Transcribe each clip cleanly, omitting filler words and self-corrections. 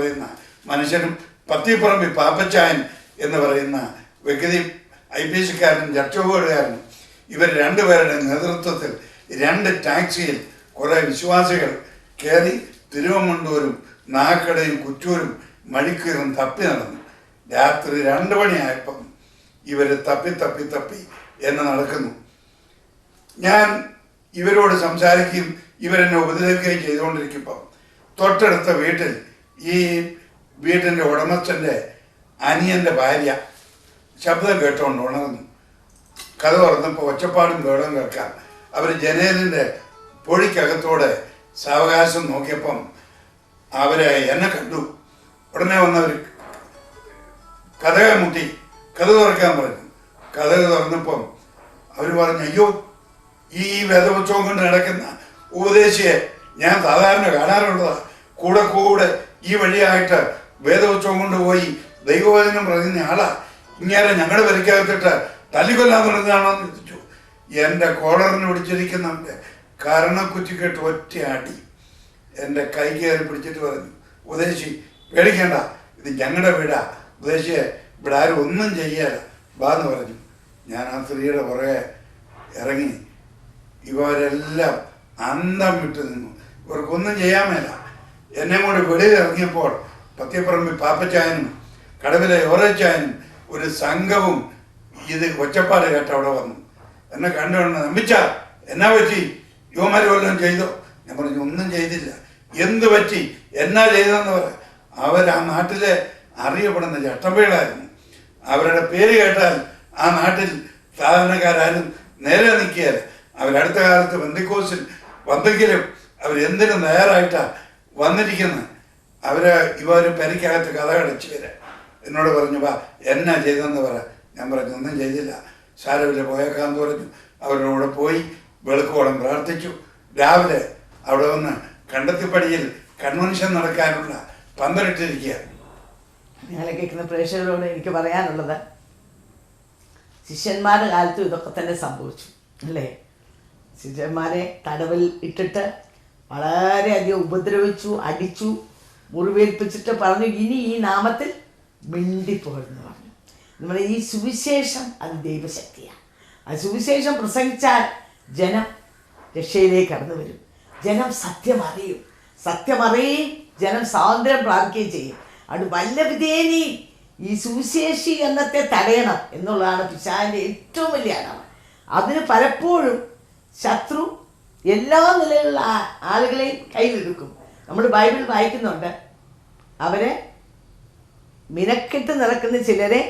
പറയുന്ന മനുഷ്യനും പത്തിപ്പറമ്പി പാപ്പച്ചായൻ എന്ന് പറയുന്ന വ്യക്തി IPSക്കാരനും ചർച്ചോടുകാരനും ഇവർ രണ്ടുപേരുടെ നേതൃത്വത്തിൽ 2 ടാക്സിയിൽ കുറേ വിശ്വാസികൾ കയറി തിരുവമണ്ടൂരും നാഗക്കടയും കുറ്റൂരും മഴിക്കീറും തപ്പി നടന്നു. രാത്രി 2 മണിയായപ്പം ഇവർ തപ്പി എന്നെ നടക്കുന്നു. ഞാൻ ഇവരോട് സംസാരിക്കുകയും ഇവരെന്നെ ഉപദ്രവിക്കുകയും ചെയ്തുകൊണ്ടിരിക്കുമ്പം തൊട്ടടുത്ത വീട്ടിൽ ഈ വീട്ടിൻ്റെ ഉടമസ്ഥൻ്റെ അനിയൻ്റെ ഭാര്യ ശബ്ദം കേട്ടുകൊണ്ട് ഉണർന്നു. കഥ തുറന്നപ്പോൾ ഒച്ചപ്പാടും ബഹളവും കേൾക്കാം. അവർ ജനലിൻ്റെ പൊഴിക്കകത്തോടെ സാവകാശം നോക്കിയപ്പം അവരെ എന്നെ കണ്ടു. ഉടനെ വന്നവർ കഥകെ മുട്ടി കഥ തുറക്കാൻ പറഞ്ഞു. കഥ തുറന്നപ്പം അവർ പറഞ്ഞു, അയ്യോ, ഈ വേദോത്സവം കൊണ്ട് നടക്കുന്ന ഉപദേശിയെ ഞാൻ സാധാരണ കാണാറുള്ളതാണ്. കൂടെ ഈ വഴിയായിട്ട് വേദോത്സവം കൊണ്ടുപോയി ദൈവവചനം പറയുന്ന ആളാ. ഇങ്ങനെ ഞങ്ങളുടെ വരിക്കകത്തിട്ട് തല്ലിക്കൊല്ലാൻ പറഞ്ഞതാണോ എന്ന് ചോദിച്ചു. എൻ്റെ കോളറിന് പിടിച്ചിരിക്കുന്നവൻ്റെ കരണക്കുറ്റിക്കെട്ട് ഒറ്റ അടി എൻ്റെ കൈ കയറി പിടിച്ചിട്ട് പറഞ്ഞു, ഉപദേശി പേടിക്കേണ്ട, ഇത് ഞങ്ങളുടെ വീടാ, ഉപദേശിയെ ഇവിടെ ആരും ഒന്നും ചെയ്യാതെ ബാന്ന് പറഞ്ഞു. ഞാൻ ആ സ്ത്രീയുടെ പുറകെ ഇറങ്ങി. ഇവരെല്ലാം അന്തം വിട്ടു നിന്നു. ഇവർക്കൊന്നും ചെയ്യാൻ മേല. എന്നെ കൂടെ വെളിയിൽ ഇറങ്ങിയപ്പോൾ പത്തിപ്പറമ്പി പാപ്പച്ചായനും കടവിലെ യോറച്ചായനും ഒരു സംഘവും ഇത് ഒച്ചപ്പാട് കേട്ട് അവിടെ വന്നു. എന്നെ കണ്ടുകൊണ്ട്, നമ്പിച്ച എന്നാ പറ്റി, യുവമാർ വല്ലതും ചെയ്തോ? ഞാൻ പറഞ്ഞു, ഒന്നും ചെയ്തില്ല. എന്ത് പറ്റി, എന്നാ ചെയ്തെന്ന് പറ. അവർ ആ നാട്ടിലെ അറിയപ്പെടുന്ന ചട്ടമ്പികളായിരുന്നു. അവരുടെ പേര് കേട്ടാൽ ആ നാട്ടിൽ സാധാരണക്കാരും നേരെ നിൽക്കുകയല്ല. അവരടുത്ത കാലത്ത് ബന്ധുക്കോസിൽ വന്നെങ്കിലും അവരെന്തിനും തയ്യാറായിട്ടാണ് വന്നിരിക്കുന്നത്. ഇവർ പെരയ്ക്കകത്ത് കഥ കടച്ചു വരാം. എന്നോട് പറഞ്ഞു, വാ എന്നാ ചെയ്തെന്ന് പറ. ഞാൻ പറഞ്ഞു, ഒന്നും ചെയ്തില്ല, സാരമില്ല, പോയേക്കാന്ന് പറഞ്ഞു. അവരുടെ കൂടെ പോയി വെളുക്കോളം പ്രാർത്ഥിച്ചു. രാവിലെ അവിടെ വന്ന് കണ്ടത്തിപ്പടിയിൽ കൺവെൻഷൻ നടക്കാനുള്ള പന്തലിട്ടിരിക്കുക. ഞങ്ങളെ കേൾക്കുന്ന പ്രേക്ഷകരോട് എനിക്ക് പറയാനുള്ളത്, ശിഷ്യന്മാരുടെ കാലത്തും ഇതൊക്കെ തന്നെ സംഭവിച്ചു അല്ലേ? ശിഷ്യന്മാരെ തടവിൽ ഇട്ടിട്ട് വളരെയധികം ഉപദ്രവിച്ചു, അടിച്ചു, മുറിവേൽപ്പിച്ചിട്ട് പറഞ്ഞു, ഇനി ഈ നാമത്തിൽ മിണ്ടിപ്പോകെന്ന് പറഞ്ഞു. നമ്മുടെ ഈ സുവിശേഷം അത് ദൈവശക്തിയാണ്. ആ സുവിശേഷം പ്രസംഗിച്ചാൽ ജനം രക്ഷയിലേക്ക് കടന്നു വരും. ജനം സത്യമറിയും. ജനം സ്വാതന്ത്ര്യം പ്രാപിക്കുകയും ചെയ്യും. അത് വല്ല വിധേനി ഈ സുവിശേഷി എന്നത്തെ തടയണം എന്നുള്ളതാണ് പിശാചിൻ്റെ ഏറ്റവും വലിയ അടവ്. അതിന് പലപ്പോഴും ശത്രു എല്ലാ നിലയിലുള്ള ആളുകളെയും കയ്യിലെടുക്കും. നമ്മൾ ബൈബിൾ വായിക്കുന്നുണ്ട്, അവരെ മിനക്കെട്ട് നടക്കുന്ന ചിലരെ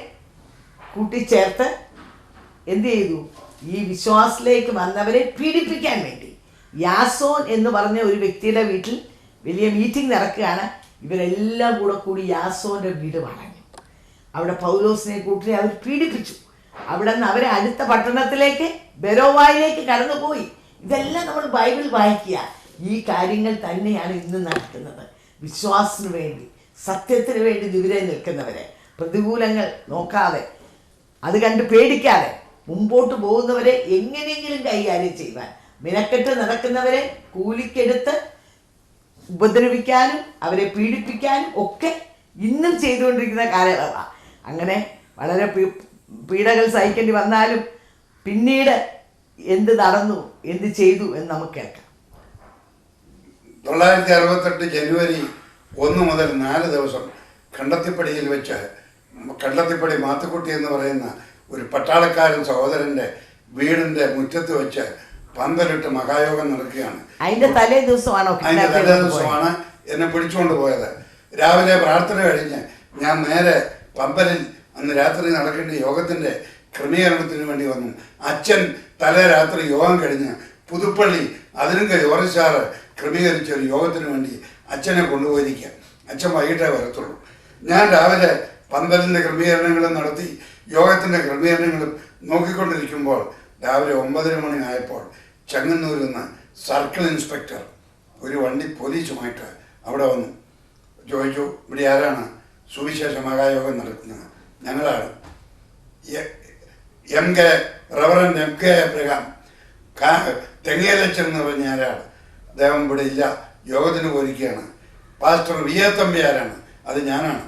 കൂട്ടിച്ചേർത്ത് എന്ത് ചെയ്തു? ഈ വിശ്വാസത്തിലേക്ക് വന്നവരെ പീഡിപ്പിക്കാൻ വേണ്ടി യാസോൻ എന്ന് പറഞ്ഞ ഒരു വ്യക്തിയുടെ വീട്ടിൽ വലിയ മീറ്റിംഗ് നടക്കുകയാണ്. ഇവരെല്ലാം കൂടി യാസോൻ്റെ വീട് വളഞ്ഞു. അവിടെ പൗലോസിനെ കൂട്ടി അവർ പീഡിപ്പിച്ചു. അവിടെ നിന്ന് അവരെ അടുത്ത പട്ടണത്തിലേക്ക് ബെരോവായിലേക്ക് കടന്നുപോയി. ഇതെല്ലാം നമ്മൾ ബൈബിൾ വായിക്കുക. ഈ കാര്യങ്ങൾ തന്നെയാണ് ഇന്ന് നടക്കുന്നത്. വിശ്വാസത്തിന് വേണ്ടി, സത്യത്തിന് വേണ്ടി ദുരിതം നിൽക്കുന്നവരെ, പ്രതികൂലങ്ങൾ നോക്കാതെ, അത് കണ്ട് പേടിക്കാതെ മുമ്പോട്ട് പോകുന്നവരെ എങ്ങനെയെങ്കിലും കൈകാര്യം ചെയ്യുവാൻ, മിനക്കെട്ട് നടക്കുന്നവരെ കൂലിക്കെടുത്ത് ഉപദ്രവിക്കാനും അവരെ പീഡിപ്പിക്കാനും ഒക്കെ ഇന്നും ചെയ്തുകൊണ്ടിരിക്കുന്ന കാലയളവാണ്. അങ്ങനെ വളരെ പീഡകൾ സഹിക്കേണ്ടി വന്നാലും പിന്നീട് എന്ത് നടന്നു, എന്ത് ചെയ്തു എന്ന് നമുക്ക് കേൾക്കാം. 968 ജനുവരി 1 മുതൽ 4 ദിവസം കണ്ടത്തിപ്പടിയിൽ വെച്ച് കണ്ടത്തിപ്പടി മാത്തുക്കുട്ടി എന്ന് പറയുന്ന ഒരു പട്ടാളക്കാരൻ സഹോദരൻ്റെ വീടിൻ്റെ മുറ്റത്ത് വെച്ച് പന്തലിട്ട് മഹായോഗം നടക്കുകയാണ്. അതിൻ്റെ തലേ ദിവസമാണ് എന്നെ പിടിച്ചുകൊണ്ട് പോയത്. രാവിലെ പ്രാർത്ഥന കഴിഞ്ഞ് ഞാൻ നേരെ പമ്പലിൽ അന്ന് രാത്രി നടക്കേണ്ട യോഗത്തിൻ്റെ ക്രമീകരണത്തിന് വേണ്ടി വന്നു. അച്ഛൻ തലേ രാത്രി യോഗം കഴിഞ്ഞ് പുതുപ്പള്ളി അതിനും യോറസാറ് ക്രമീകരിച്ച ഒരു യോഗത്തിന് വേണ്ടി അച്ഛനെ കൊണ്ടുപോയിരിക്കുക. അച്ഛൻ വൈകിട്ടേ വരത്തുള്ളൂ. ഞാൻ രാവിലെ പന്തലിൻ്റെ ക്രമീകരണങ്ങളും നടത്തി യോഗത്തിൻ്റെ ക്രമീകരണങ്ങളും നോക്കിക്കൊണ്ടിരിക്കുമ്പോൾ രാവിലെ 9 മണി ആയപ്പോൾ ചെങ്ങന്നൂരിൽ നിന്ന് സർക്കിൾ ഇൻസ്പെക്ടർ ഒരു വണ്ടി പോലീസുമായിട്ട് അവിടെ വന്നു. ചോദിച്ചു, ഇവിടെ ആരാണ് സുവിശേഷ മഹായോഗം നടക്കുന്നത്? ഞങ്ങളാണ്. റവറൻഡ് MK എബ്രഹാം തെങ്ങേലച്ചൻ എന്ന് പറഞ്ഞ ആരാണ്? അദ്ദേഹം ഇവിടെ ഇല്ല, യോഗത്തിന് പോയിരിക്കുകയാണ്. പാസ്റ്റർ VA തമ്പി ആരാണ്? അത് ഞാനാണ്.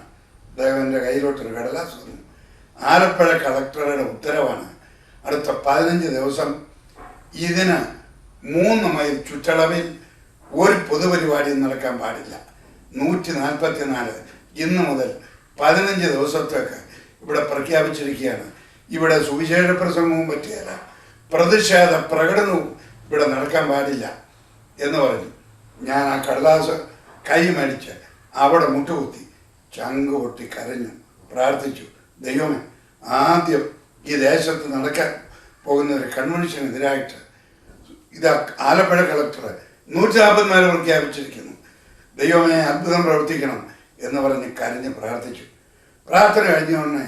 അദ്ദേഹം എൻ്റെ കയ്യിലോട്ടൊരു കടലാസ് തന്നു. ആലപ്പുഴ കളക്ടറുടെ ഉത്തരവാണ്. അടുത്ത 15 ദിവസം ഇതിന് 3 മൈൽ ചുറ്റളവിൽ ഒരു പൊതുപരിപാടിയും നടക്കാൻ പാടില്ല. 144 ഇന്ന് മുതൽ 15 ദിവസത്തേക്ക് ഇവിടെ പ്രഖ്യാപിച്ചിരിക്കുകയാണ്. ഇവിടെ സുവിശേഷ പ്രസംഗവും പറ്റുകയില്ല, പ്രതിഷേധ പ്രകടനവും ഇവിടെ നടക്കാൻ പാടില്ല എന്ന് പറഞ്ഞു. ഞാൻ ആ കടലാസ് കൈ മേടിച്ച് അവിടെ മുട്ടുകുത്തി ചങ്ക് പൊട്ടി കരഞ്ഞു, പ്രാർത്ഥിച്ചു. ദൈവമേ, ആദ്യം ഈ ദേശത്ത് നടക്കാൻ പോകുന്ന ഒരു കൺവെൻഷനെതിരായിട്ട് ഇത് ആലപ്പുഴ കളക്ടർ 144 പ്രഖ്യാപിച്ചിരിക്കുന്നു. ദൈവമേ, അത്ഭുതം പ്രവർത്തിക്കണം എന്ന് പറഞ്ഞ് കരഞ്ഞ് പ്രാർത്ഥിച്ചു. പ്രാർത്ഥന കഴിഞ്ഞ ഉടനെ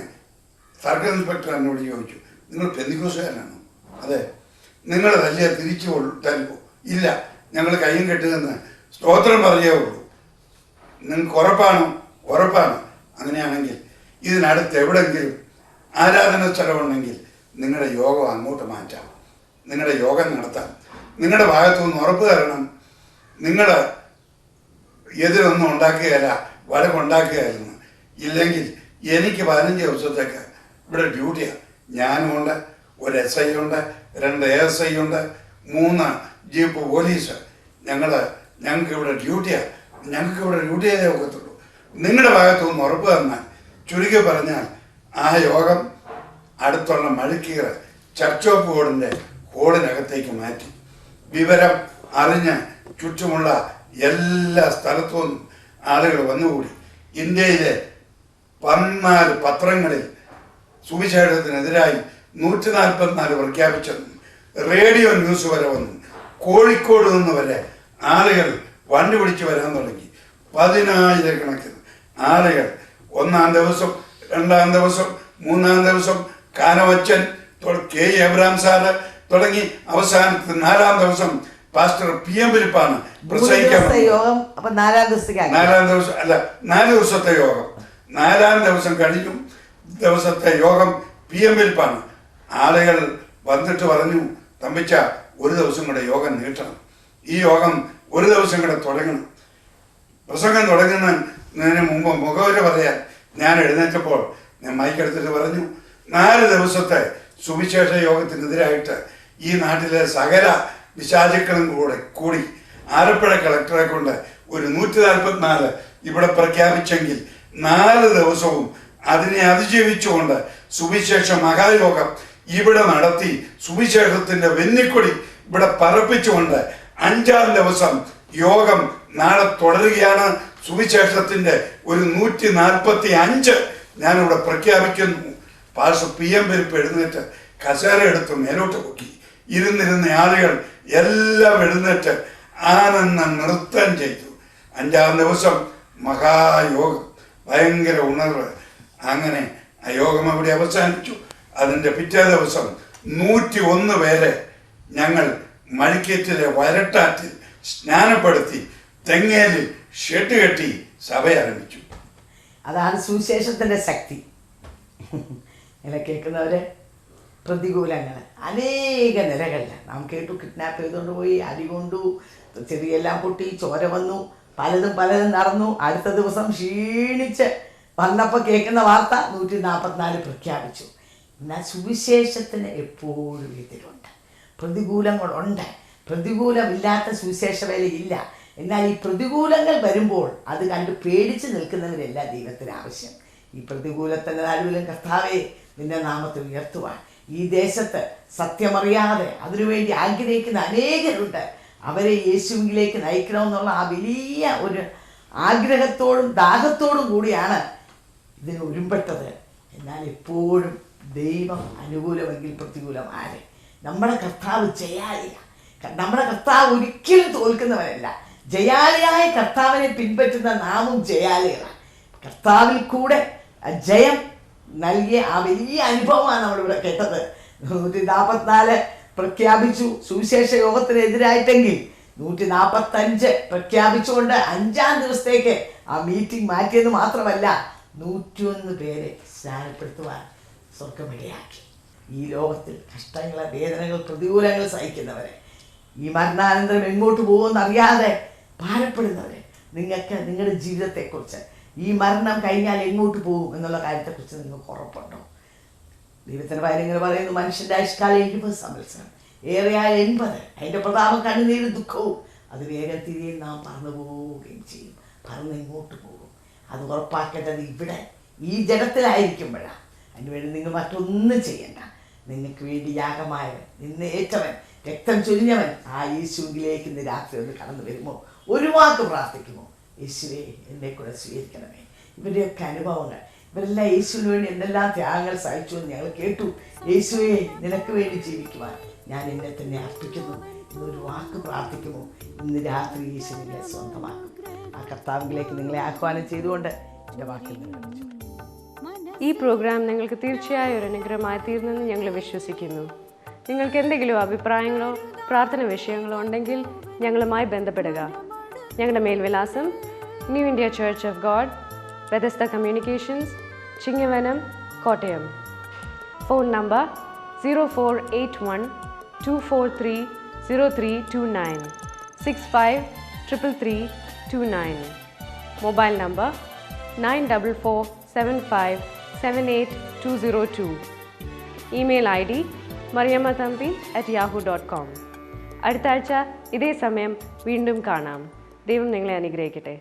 സർക്കിൾ ഇൻസ്പെക്ടർ എന്നോട് ചോദിച്ചു, നിങ്ങൾ പെന്തിക്കോസുകാരനാണോ? അതെ. നിങ്ങൾ തല്ലിയ തിരിച്ചു തരുമോ? ഇല്ല, ഞങ്ങൾ കയ്യും കെട്ടുമെന്ന് സ്തോത്രം പറഞ്ഞേ ഉള്ളൂ. നിങ്ങൾക്ക് ഉറപ്പാണോ? ഉറപ്പാണ്. അങ്ങനെയാണെങ്കിൽ ഇതിനടുത്ത് എവിടെയെങ്കിലും ആരാധന സ്ഥലമുണ്ടെങ്കിൽ നിങ്ങളുടെ യോഗം അങ്ങോട്ട് മാറ്റാം, നിങ്ങളുടെ യോഗം നടത്താം. നിങ്ങളുടെ ഭാഗത്തു നിന്ന് ഉറപ്പ് തരണം. നിങ്ങൾ എതിരൊന്നും ഉണ്ടാക്കുകയല്ല, വഴക്കുണ്ടാക്കുകയായിരുന്നു. ഇല്ലെങ്കിൽ എനിക്ക് 15 ദിവസത്തേക്ക് ഇവിടെ ഡ്യൂട്ടിയാണ്. ഞാനുമുണ്ട്, ഒരു SI ഉണ്ട്, 2 ASI ഉണ്ട്, 3 ജീപ്പ് പോലീസ്. ഞങ്ങൾക്ക് ഇവിടെ ഡ്യൂട്ടിയാണ്. ഞങ്ങൾക്ക് ഇവിടെ ഡ്യൂട്ടി ചെയ്തേ ഒക്കത്തുള്ളൂ. നിങ്ങളുടെ ഭാഗത്തു നിന്ന് ഉറപ്പ് തന്നാൽ, ചുരുക്കി പറഞ്ഞാൽ ആ യോഗം അടുത്തുള്ള മഴുക്കീറ ചർച്ച് ഓഫ് ഗോഡിൻ്റെ ഹോളിനകത്തേക്ക് മാറ്റി. വിവരം അറിഞ്ഞ് ചുറ്റുമുള്ള എല്ലാ സ്ഥലത്തു നിന്നും ആളുകൾ വന്നുകൂടി. ഇന്ത്യയിലെ 14 പത്രങ്ങളിൽ സുവിശേഷത്തിനെതിരായി 144 പ്രഖ്യാപിച്ചെന്നും റേഡിയോ ന്യൂസ് വരെ വന്നു. കോഴിക്കോട് നിന്ന് വരെ ആളുകൾ വണ്ടി പിടിച്ച് വരാൻ തുടങ്ങി. 10,000 കണക്കിന് ആളുകൾ 1-ാം ദിവസം, 2-ാം ദിവസം, 3-ാം ദിവസം കാനവച്ചൻ, K. എബ്രഹാം സാറ് തുടങ്ങി അവസാനത്തെ 4-ാം ദിവസം പാസ്റ്റർ PM ഫിലിപ്പാണ് പ്രസംഗിക്കാൻ. 4 ദിവസം അല്ല, 4 ദിവസത്തെ യോഗം. 4-ാം ദിവസം കഴിഞ്ഞു ദിവസത്തെ യോഗം PM ഫിലിപ്പാണ്. ആളുകൾ വന്നിട്ട് പറഞ്ഞു, തമ്പിച്ച, ഒരു ദിവസം കൂടെ യോഗം നീട്ടണം, ഈ യോഗം ഒരു ദിവസം കൂടെ തുടങ്ങണം. പ്രസംഗം തുടങ്ങുന്നതിന് മുമ്പ് മുഖവര പറയാൻ ഞാൻ എഴുന്നേറ്റപ്പോൾ ഞാൻ മൈക്കെടുത്തിട്ട് പറഞ്ഞു, 4 ദിവസത്തെ സുവിശേഷ യോഗത്തിനെതിരായിട്ട് ഈ നാട്ടിലെ സകല വിശാചുക്കളും കൂടി ആലപ്പുഴ കളക്ടറെ കൊണ്ട് ഒരു 144 ഇവിടെ പ്രഖ്യാപിച്ചെങ്കിൽ 4 ദിവസവും അതിനെ അതിജീവിച്ചുകൊണ്ട് സുവിശേഷ മഹായോഗം ഇവിടെ നടത്തി സുവിശേഷത്തിന്റെ വെന്നിക്കൊടി ഇവിടെ പറപ്പിച്ചുകൊണ്ട് 5-ാം ദിവസം യോഗം നാളെ തുടരുകയാണ്. സുവിശേഷത്തിന്റെ ഒരു 145 ഞാനിവിടെ പ്രഖ്യാപിക്കുന്നു. പാസ്റ്റർ PM ഫിലിപ്പ് എഴുന്നേറ്റ് കസേര എടുത്ത് മേലോട്ട് പൊക്കി. ഇരുന്നിരുന്ന ആളുകൾ എല്ലാം എഴുന്നേറ്റ് ആനന്ദ നൃത്തം ചെയ്തു. 5-ാം ദിവസം മഹായോഗം, ഭയങ്കര ഉണർവ്. അങ്ങനെ ആ യോഗം അവിടെ അവസാനിച്ചു. അതിൻ്റെ പിറ്റേ ദിവസം 101 പേരെ ഞങ്ങൾ മഴിക്കേറ്റിലെ വരട്ടാറ്റിൽ സ്നാനപ്പെടുത്തി തെങ്ങേലിൽ ഷെഡ് കെട്ടി സഭ ആരംഭിച്ചു. അതാണ് സുവിശേഷത്തിൻ്റെ ശക്തി. ഇങ്ങനെ കേൾക്കുന്നവരെ, പ്രതികൂലങ്ങൾ അനേക നിലകളിൽ നാം കേട്ടു. കിഡ്നാപ്പ് ചെയ്തുകൊണ്ട് പോയി, അടികൊണ്ടു, ചെറിയെല്ലാം പൊട്ടി, ചോര വന്നു, പലതും നടന്നു. അടുത്ത ദിവസം ക്ഷീണിച്ച് വന്നപ്പോൾ കേൾക്കുന്ന വാർത്ത 144 പ്രഖ്യാപിച്ചു. എന്നാൽ സുവിശേഷത്തിന് എപ്പോഴും എതിരുണ്ട്, പ്രതികൂലങ്ങളുണ്ട്. പ്രതികൂലമില്ലാത്ത സുവിശേഷ വേലയില്ല. എന്നാൽ ഈ പ്രതികൂലങ്ങൾ വരുമ്പോൾ അത് കണ്ട് പേടിച്ച് നിൽക്കുന്നവരല്ല ദൈവത്തിന് ആവശ്യം. ഈ പ്രതികൂലത്തിൻ്റെ നടുവിലും കർത്താവേ നിന്റെ നാമത്തിൽ ഉയർത്തുവാൻ, ഈ ദേശത്ത് സത്യമറിയാതെ അതിനുവേണ്ടി ആഗ്രഹിക്കുന്ന അനേകരുണ്ട്. അവരെ യേശുവിലേക്ക് നയിക്കണമെന്നുള്ള ആ വലിയ ഒരു ആഗ്രഹത്തോടും ദാഹത്തോടും കൂടിയാണ് ഇതിന് ഒരുമ്പെട്ടത്. എന്നാൽ എപ്പോഴും ദൈവം അനുകൂലമെങ്കിൽ പ്രതികൂലം ആരെ? നമ്മുടെ കർത്താവ് ജയാളിയാണ്. നമ്മുടെ കർത്താവ് ഒരിക്കലും തോൽക്കുന്നവരല്ല. ജയാളിയായ കർത്താവിനെ പിൻപറ്റുന്ന നാമും ജയാളികളാണ്. കർത്താവിൽ കൂടെ ജയം നൽകിയ ആ വലിയ അനുഭവമാണ് നമ്മളിവിടെ കേട്ടത്. 144 പ്രഖ്യാപിച്ചു സുവിശേഷ യോഗത്തിനെതിരായിട്ടെങ്കിൽ 145 പ്രഖ്യാപിച്ചുകൊണ്ട് 5-ാം ദിവസത്തേക്ക് ആ മീറ്റിംഗ് മാറ്റിയത് മാത്രമല്ല, 101 പേരെ സ്നാനപ്പെടുത്തുവാൻ സ്വർഗമിടയാക്കി. ഈ ലോകത്തിൽ കഷ്ടങ്ങൾ, വേദനകൾ, പ്രതികൂലങ്ങൾ സഹിക്കുന്നവരെ, ഈ മരണാനന്തരം എങ്ങോട്ട് പോകുമെന്നറിയാതെ ഭാരപ്പെടുന്നവരെ, നിങ്ങൾക്ക് നിങ്ങളുടെ ജീവിതത്തെക്കുറിച്ച് ഈ മരണം കഴിഞ്ഞാൽ എങ്ങോട്ട് പോകും എന്നുള്ള കാര്യത്തെക്കുറിച്ച് നിങ്ങൾക്ക് ഉറപ്പുണ്ടോ? ദൈവത്തിൻ്റെ കാര്യങ്ങൾ പറയുന്നു, മനുഷ്യൻ്റെ ആയുഷ്കാലം 70 സംവത്സരം, ഏറെയായ 80. അതിൻ്റെ പ്രതാപം കണ്ണുനീരും ദുഃഖവും അത് വേഗത്തിരിയും നാം പറന്നു പോവുകയും ചെയ്യും. പറന്ന് എങ്ങോട്ട് പോകും? അത് ഉറപ്പാക്കേണ്ടത് ഇവിടെ ഈ ജഡത്തിലായിരിക്കുമ്പോഴാണ്. അതിനുവേണ്ടി നിങ്ങൾ മറ്റൊന്നും ചെയ്യണ്ട. നിങ്ങൾക്ക് വേണ്ടി യാഗമായവൻ, നിന്ന് ഏറ്റവൻ, രക്തം ചൊരിഞ്ഞവൻ ആ യേശുവിലേക്ക് ഇന്ന് രാത്രി ഒന്ന് കടന്നു വരുമോ? ഒരു വാക്ക് പ്രാർത്ഥിക്കുമോ? യേശുവേ, എന്നെ കൂടെ സ്വീകരിക്കണമേ. ഇവരുടെയൊക്കെ അനുഭവങ്ങൾ, ഇവരെല്ലാം യേശുവിന് വേണ്ടി എന്തെല്ലാം ത്യാഗങ്ങൾ സഹിച്ചു എന്ന് ഞങ്ങൾ കേട്ടു. യേശുവേ, നിനക്ക് വേണ്ടി ജീവിക്കുവാൻ ഞാൻ എന്നെ തന്നെ അർപ്പിക്കുന്നു എന്നൊരു വാക്ക് പ്രാർത്ഥിക്കുമോ? ഇന്ന് രാത്രി യേശുവിനെ സ്വന്തമാക്കും. ആ കർത്താവിലേക്ക് നിങ്ങളെ ആഹ്വാനം ചെയ്തുകൊണ്ട് എൻ്റെ വാക്കിൽ നിർവഹിച്ചു. ഈ പ്രോഗ്രാം നിങ്ങൾക്ക് തീർച്ചയായും ഒരു അനുഗ്രഹമായി തീർന്നെന്ന് ഞങ്ങൾ വിശ്വസിക്കുന്നു. നിങ്ങൾക്ക് എന്തെങ്കിലും അഭിപ്രായങ്ങളോ പ്രാർത്ഥന വിഷയങ്ങളോ ഉണ്ടെങ്കിൽ ഞങ്ങളുമായി ബന്ധപ്പെടുക. ഞങ്ങളുടെ മേൽവിലാസം New India Church of God, Bethesda communications, Chingavanam, Kottayam. Phone number 0481-243-0329, 653339. Mobile number 9447578202. Email ID mariammathampi@yahoo.com. അടുത്ത ആഴ്ച ഇതേ സമയം വീണ്ടും കാണാം. ദൈവം നിങ്ങളെ അനുഗ്രഹിക്കട്ടെ.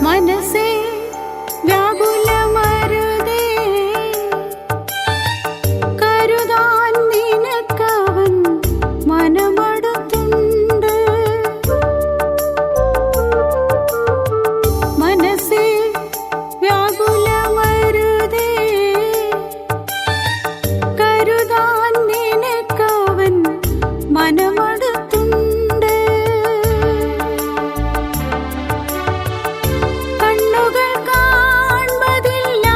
മനസ്സേ വ്യാകുലമരുതേ, കരുതാൻ നിനക്കവൻ മനമടുത്തുണ്ട്. മനസ്സേ വ്യാകുലമരുതേ, കരുതാൻ നിനക്കവൻ മനമടുത്തുണ്ട്. കണ്ണുകൾ കാൺമതില്ല,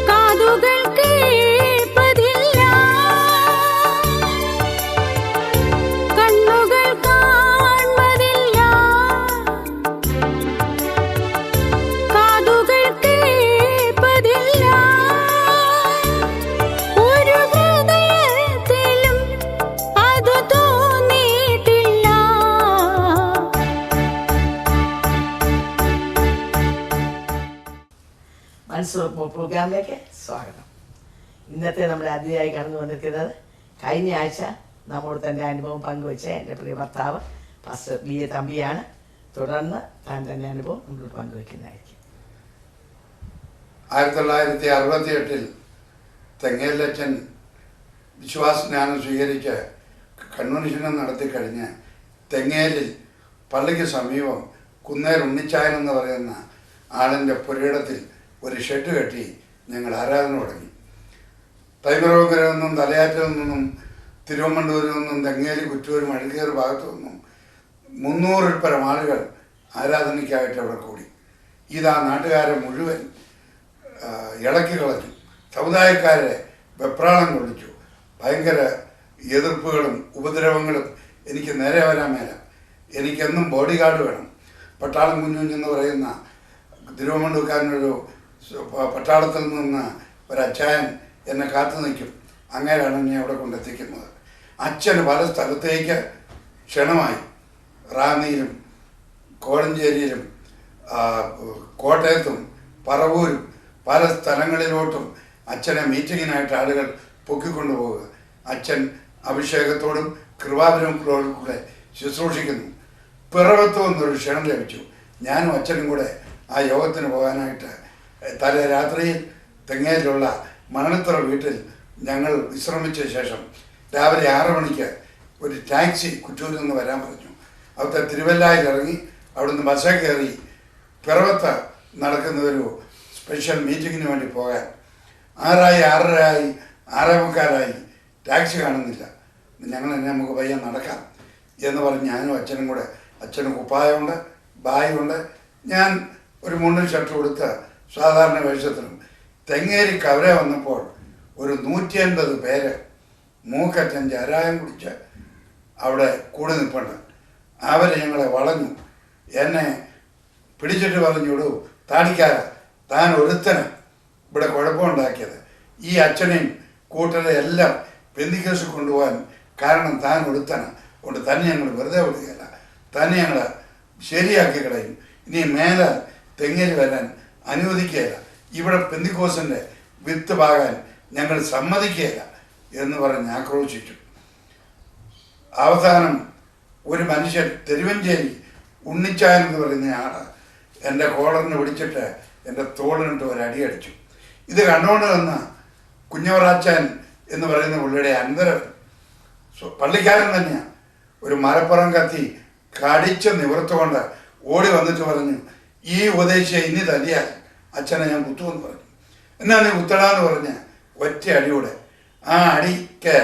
കാതുകൾ കേൾപ്പതില്ല. കണ്ണുകൾ കാൺമതില്ല, കാതുകൾ കേൾപ്പതില്ല. ഒരു ഹൃദയത്തിലും അത് തോന്നിയിട്ടില്ല. മനസ്സുറപ്പ് പ്രോഗ്രാമിലേക്ക് സ്വാഗതം. ഇന്നത്തെ നമ്മുടെ അതിഥിയായി കടന്നു വന്നിരിക്കുന്നത് കഴിഞ്ഞ ആഴ്ച നമ്മോട് തൻ്റെ അനുഭവം പങ്കുവെച്ച എൻ്റെ പ്രിയ ഭർത്താവ് പാസ്റ്റർ BA തമ്പിയാണ്. തുടർന്ന് താൻ തൻ്റെ അനുഭവം നമ്മളോട് പങ്കുവെക്കുന്നതായിരിക്കും. 1968 തെങ്ങേലച്ചൻ വിശ്വാസജ്ഞാനം സ്വീകരിച്ച് കൺവെൻഷനും നടത്തി കഴിഞ്ഞ് തെങ്ങേലിൽ പള്ളിക്ക് സമീപം കുന്നേൽ ഉണ്ണിച്ചായൻ എന്ന് പറയുന്ന ആളിൻ്റെ പുരയിടത്തിൽ ഒരു ഷെഡ് കെട്ടി ഞങ്ങൾ ആരാധന തുടങ്ങി. തൈമറോങ്കരയിൽ നിന്നും തലയാറ്റിൽ നിന്നും തിരുവമ്മണ്ടൂരിൽ നിന്നും തെങ്ങേലി കുറ്റൂരും അഴുകേറ് ഭാഗത്തു നിന്നും 300-ൽ പരം ആളുകൾ ആരാധനയ്ക്കായിട്ട് അവിടെ കൂടി. ഇതാ നാട്ടുകാരെ മുഴുവൻ ഇളക്കി കളഞ്ഞു. സമുദായക്കാരെ വെപ്രാളം കൊള്ളിച്ചു. ഭയങ്കര എതിർപ്പുകളും ഉപദ്രവങ്ങളും. എനിക്ക് നേരെ വരാൻ മേല. എനിക്കെന്നും ബോഡി ഗാർഡ് വേണം. പട്ടാളം കുഞ്ഞുഞ്ഞെന്ന് പറയുന്ന തിരുവമ്മണ്ടൂർക്കാരനൊരു പട്ടാളത്തിൽ നിന്ന് ഒരച്ചായൻ എന്നെ കാത്തു നിൽക്കും. അങ്ങനെയാണ് എന്നെ അവിടെ കൊണ്ടെത്തിക്കുന്നത്. അച്ഛന് പല സ്ഥലത്തേക്ക് ക്ഷണമായി. റാന്നിയിലും കോഴഞ്ചേരിയിലും കോട്ടയത്തും പറവൂരും പല സ്ഥലങ്ങളിലോട്ടും അച്ഛനെ മീറ്റിങ്ങിനായിട്ട് ആളുകൾ പൊക്കിക്കൊണ്ടു പോവുക. അച്ഛൻ അഭിഷേകത്തോടും കൃപാവരങ്ങളോടും കൂടെ ശുശ്രൂഷിക്കുന്നു. പിറവത്തു നിന്നൊരു ക്ഷണം ലഭിച്ചു. ഞാനും അച്ഛനും കൂടെ ആ യോഗത്തിന് പോകാനായിട്ട് തലേ രാത്രിയിൽ തെങ്ങേലിലുള്ള മണത്തറ വീട്ടിൽ ഞങ്ങൾ വിശ്രമിച്ച ശേഷം രാവിലെ 6 മണിക്ക് ഒരു ടാക്സി കുറ്റൂരിൽ നിന്ന് വരാൻ പറഞ്ഞു. അവിടുത്തെ തിരുവല്ലായിൽ ഇറങ്ങി അവിടുന്ന് ബസ്സിൽ കയറി പിറവത്ത് നടക്കുന്ന ഒരു സ്പെഷ്യൽ മീറ്റിങ്ങിന് വേണ്ടി പോകാൻ 6 6:30 6:45 ടാക്സി കാണുന്നില്ല. ഞങ്ങൾ തന്നെ നമുക്ക് പയ്യെ നടക്കാം എന്ന് പറഞ്ഞ് ഞാനും അച്ഛനും കൂടെ, അച്ഛന് കുപ്പായമുണ്ട്, ബായുണ്ട്, ഞാൻ ഒരു മുണ്ടും ഷർട്ട് കൊടുത്ത് സാധാരണ വേഷത്തിലും തെങ്ങേരി കവര വന്നപ്പോൾ ഒരു 150 പേര് മൂക്കറ്റൻ ചാരായം കുടിച്ച് അവിടെ കൂടി നിൽപ്പുണ്ട്. അവർ ഞങ്ങളെ വളഞ്ഞു. എന്നെ പിടിച്ചിട്ട് പറഞ്ഞുവിടൂ, താടിക്കാര, താൻ ഒരുത്തന് ഇവിടെ കുഴപ്പമുണ്ടാക്കിയത്, ഈ അച്ഛനെയും കൂട്ടരെ എല്ലാം പെന്തിക്കേസ് കൊണ്ടുപോകാൻ കാരണം താൻ ഒരുത്തന് കൊണ്ട് തന്നെ ഞങ്ങൾ വെറുതെ വിടുകയില്ല, തന്നെ ഞങ്ങൾ ശരിയാക്കി കളയും, ഇനി മേലെ തെങ്ങേരി വരാൻ അനുവദിക്കുകയില്ല, ഇവിടെ പെന്തിക്കോസിൻ്റെ വിത്ത് പാകാൻ ഞങ്ങൾ സമ്മതിക്കുകയില്ല എന്ന് പറഞ്ഞ് ആക്രോശിച്ചു. അവസാനം ഒരു മനുഷ്യൻ തെരുവഞ്ചേരി ഉണ്ണിച്ചായൻ എന്ന് പറയുന്ന ആൾ എൻ്റെ കോളറിന് പിടിച്ചിട്ട് എൻ്റെ തോളിനിട്ട് ഒരു അടിയടിച്ചു. ഇത് കണ്ടുകൊണ്ട് വന്ന കുഞ്ഞവറാച്ചാൻ എന്ന് പറയുന്ന പുള്ളിയുടെ അന്തരം പള്ളിക്കാരൻ തന്നെയാണ്. ഒരു മരപ്പുറം കത്തി കടിച്ച് നിവർത്തുകൊണ്ട് ഓടി വന്നിട്ട് പറഞ്ഞു, ഈ ഉപദേശിയെ ഇനി തല്ലിയാൽ അച്ഛനെ ഞാൻ കുത്തുമെന്ന് പറഞ്ഞു. എന്നാ നീ കുത്തടാന്ന് പറഞ്ഞ് ഒറ്റ അടിയോടെ ആ അടിക്ക്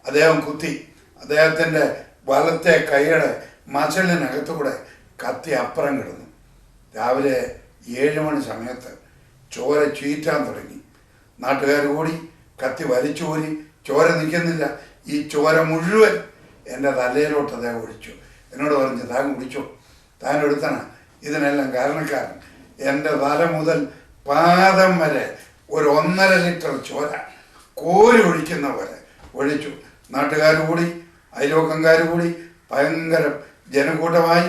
അദ്ദേഹം കുത്തി. അദ്ദേഹത്തിൻ്റെ വലത്തെ കൈയുടെ മസിലിനകത്തുകൂടെ കത്തി അപ്പുറം കിടന്നു. രാവിലെ 7 മണി സമയത്ത് ചോര ചീറ്റാൻ തുടങ്ങി. നാട്ടുകാർ കൂടി കത്തി വലിച്ചൂരി, ചോര നിൽക്കുന്നില്ല, ഈ ചോര മുഴുവൻ എൻ്റെ തലയിലോട്ട് അദ്ദേഹം ഒഴിച്ചു. എന്നോട് പറഞ്ഞു, താൻ കുടിച്ചോ, താൻ എടുത്തണ, ഇതിനെല്ലാം കാരണക്കാരൻ. എൻ്റെ തല മുതൽ പാദം വരെ ഒരു 1.5 ലിറ്റർ ചോര കോരി ഒഴിക്കുന്ന പോലെ ഒഴിച്ചു. നാട്ടുകാർ കൂടി, അയൽവക്കംകാർ കൂടി ഭയങ്കര ജനക്കൂട്ടമായി